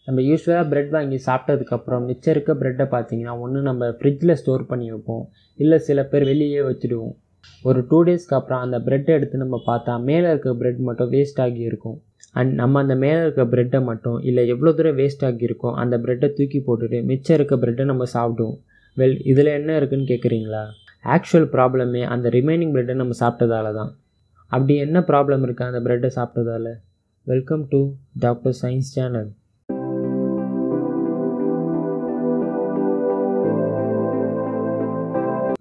நம்ம யூஸ்வலாக ப்ரெட் வாங்கி சாப்பிட்டதுக்கப்புறம் மிச்சம் இருக்க ப்ரெட்டை பார்த்தீங்கன்னா ஒன்று நம்ம ஃப்ரிட்ஜில் ஸ்டோர் பண்ணி வைப்போம், இல்லை சில பேர் வெளியே வச்சுடுவோம். ஒரு 2 டேஸ்க்கு அப்புறம் அந்த ப்ரெட்டை எடுத்து நம்ம பார்த்தா மேலே இருக்க ப்ரெட் மட்டும் வேஸ்ட் ஆகி இருக்கும். அண்ட் நம்ம அந்த மேலே இருக்க ப்ரெட்டை மட்டும் இல்லை எவ்வளோ தூரம் வேஸ்ட் ஆகியிருக்கோ அந்த ப்ரெட்டை தூக்கி போட்டுட்டு மிச்சம் இருக்க ப்ரெட்டை நம்ம சாப்பிடுவோம். இதில் என்ன இருக்குதுன்னு கேட்குறீங்களா? ஆக்சுவல் ப்ராப்ளமே அந்த ரிமைனிங் ப்ரெட்டை நம்ம சாப்பிட்டதால தான். அப்படி என்ன ப்ராப்ளம் இருக்குது அந்த ப்ரெட்டை சாப்பிட்டதால? Welcome to doctor science channel.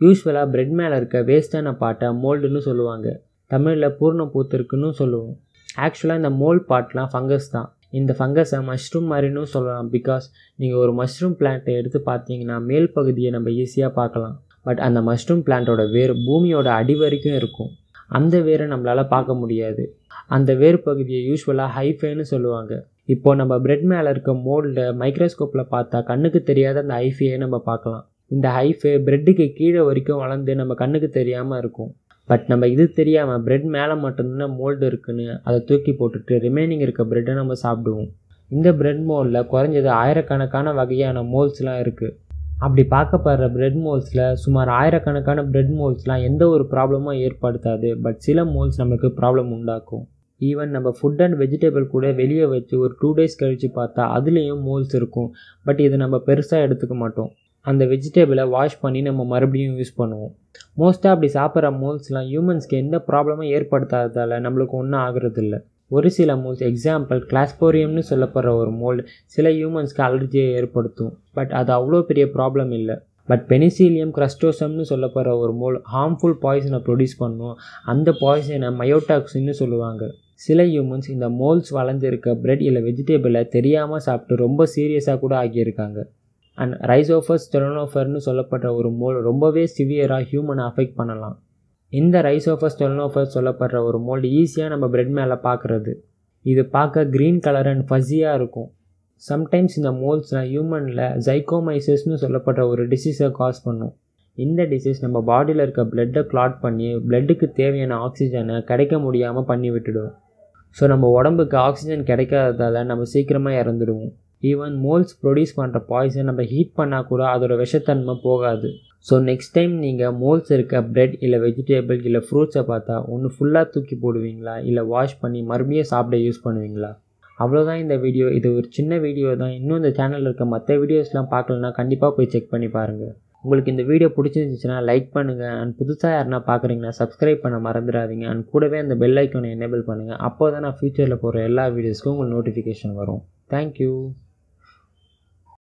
யூஸ்வலாக ப்ரெட் மேலே இருக்க வேஸ்ட்டான பார்ட்டை மோல்டுன்னு சொல்லுவாங்க. தமிழில் பூர்ண பூத்திருக்குன்னு சொல்லுவோம். ஆக்சுவலாக இந்த மோல்ட் பார்ட்லாம் ஃபங்கஸ் தான். இந்த ஃபங்கஸை மஷ்ரூம் மாதிரின்னு சொல்லலாம். பிகாஸ் நீங்கள் ஒரு மஷ்ரூம் பிளான்ட்டை எடுத்து பார்த்தீங்கன்னா மேல் பகுதியை நம்ம ஈஸியாக பார்க்கலாம். பட் அந்த மஷ்ரூம் பிளான்ட்டோட வேர் பூமியோட அடி வரைக்கும் இருக்கும். அந்த வேரை நம்மளால் பார்க்க முடியாது. அந்த வேர் பகுதியை யூஸ்வலாக ஹைஃபேன்னு சொல்லுவாங்க. இப்போது நம்ம ப்ரெட் மேலே இருக்க மோல்டை மைக்ரோஸ்கோப்பில் பார்த்தா கண்ணுக்கு தெரியாத அந்த ஹைஃபேயை நம்ம பார்க்கலாம். இந்த ஹைஃபே ப்ரெட்டுக்கு கீழே வரைக்கும் வளர்ந்து நம்ம கண்ணுக்கு தெரியாமல் இருக்கும். பட் நம்ம இது தெரியாமல் ப்ரெட் மேலே மட்டும்தான் மோல்டு இருக்குன்னு அதை தூக்கி போட்டுட்டு ரிமைனிங் இருக்க ப்ரெட்டை நம்ம சாப்பிடுவோம். இந்த ப்ரெட் மோல்டில் குறைஞ்சது ஆயிரக்கணக்கான வகையான மோல்ஸ்லாம் இருக்குது. அப்படி பார்க்கப்படுற ப்ரெட் மோல்ஸில் சுமார் ஆயிரக்கணக்கான ப்ரெட் மோல்ஸ்லாம் எந்த ஒரு ப்ராப்ளமும் ஏற்படுத்தாது. பட் சில மோல்ஸ் நமக்கு ப்ராப்ளம் உண்டாக்கும். ஈவன் நம்ம ஃபுட் அண்ட் வெஜிடபிள் கூட வெளியே வச்சு ஒரு 2 டேஸ் கழித்து பார்த்தா அதுலேயும் மோல்ஸ் இருக்கும். பட் இது நம்ம பெருசாக எடுத்துக்க மாட்டோம். அந்த வெஜிடபிளை வாஷ் பண்ணி நம்ம மறுபடியும் யூஸ் பண்ணுவோம். மோஸ்ட்டாக அப்படி சாப்பிட்ற மோல்ஸ்லாம் ஹியூமன்ஸ்க்கு எந்த ப்ராப்ளமும் ஏற்படுத்தாததால் நம்மளுக்கு ஒன்றும் ஆகுறதில்ல. ஒரு சில மோல்ஸ், எக்ஸாம்பிள் கிளாஸ்போரியம்னு சொல்லப்படுற ஒரு மோல்டு சில ஹியூமன்ஸ்க்கு அலர்ஜியை ஏற்படுத்தும். பட் அது அவ்வளோ பெரிய ப்ராப்ளம் இல்லை. பட் பெனிசிலியம் கிரஸ்டோசம்னு சொல்லப்படுற ஒரு மோல் ஹார்ம்ஃபுல் பாய்சனை ப்ரொடியூஸ் பண்ணும். அந்த பாய்சனை மயோடாக்சின்னு சொல்லுவாங்க. சில ஹியூமன்ஸ் இந்த மோல்ஸ் வளர்ந்துருக்க பிரெட் இல்லை வெஜிடபிளை தெரியாமல் சாப்பிட்டு ரொம்ப சீரியஸாக கூட ஆகியிருக்காங்க. அண்ட் ரைசோஃபஸ் டெலனோஃபர்னு சொல்லப்படுற ஒரு மோல் ரொம்பவே சிவியராக ஹியூமனை அஃபெக்ட் பண்ணலாம். இந்த ரைசோஃபஸ் டெலனோஃபர் சொல்லப்படுற ஒரு மோல்டு ஈஸியாக நம்ம பிரெட் மேலே பார்க்குறது. இது பார்க்க க்ரீன் கலர் அண்ட் ஃபஸியாக இருக்கும். சம்டைம்ஸ் இந்த மோல்ஸ்லாம் ஹியூமனில் ஜைகோமைசிஸ்னு சொல்லப்படுற ஒரு டிசீஸை காஸ் பண்ணும். இந்த டிசீஸ் நம்ம பாடியில் இருக்க பிளட்டை கிளாட் பண்ணி பிளட்டுக்கு தேவையான ஆக்சிஜனை கிடைக்க முடியாமல் பண்ணி விட்டுடும். ஸோ நம்ம உடம்புக்கு ஆக்சிஜன் கிடைக்காததால் நம்ம சீக்கிரமாக இறந்துடுவோம். ஈவன் மோல்ஸ் ப்ரொடியூஸ் பண்ணுற பாய்சன் நம்ம ஹீட் பண்ணால் கூட அதோட விஷத்தன்மை போகாது. ஸோ நெக்ஸ்ட் டைம் நீங்கள் மோல்ஸ் இருக்க பிரெட் இல்லை வெஜிடபிள் இல்லை ஃப்ரூட்ஸை பார்த்தா ஒன்று ஃபுல்லாக தூக்கி போடுவீங்களா, இல்லை வாஷ் பண்ணி மறுபடியும் சாப்பிட யூஸ் பண்ணுவீங்களா? அவ்வளோதான் இந்த வீடியோ. இது ஒரு சின்ன வீடியோ தான். இன்னும் இந்த சேனலில் இருக்க மற்ற வீடியோஸ்லாம் பார்க்கலன்னா கண்டிப்பாக போய் செக் பண்ணி பாருங்கள். உங்களுக்கு இந்த வீடியோ பிடிச்சிருந்துச்சுன்னா லைக் பண்ணுங்கள். அண்ட் புதுசாக யாருன்னா பார்க்குறீங்கன்னா சப்ஸ்கிரைப் பண்ண மறந்துடாதீங்க. அண்ட் கூடவே அந்த பெல் ஐக்கானை எனேபிள் பண்ணுங்கள். அப்போ தான் நான் ஃப்யூச்சரில் போகிற எல்லா வீடியோஸ்க்கும் உங்களுக்கு நோட்டிஃபிகேஷன் வரும். தேங்க்யூ.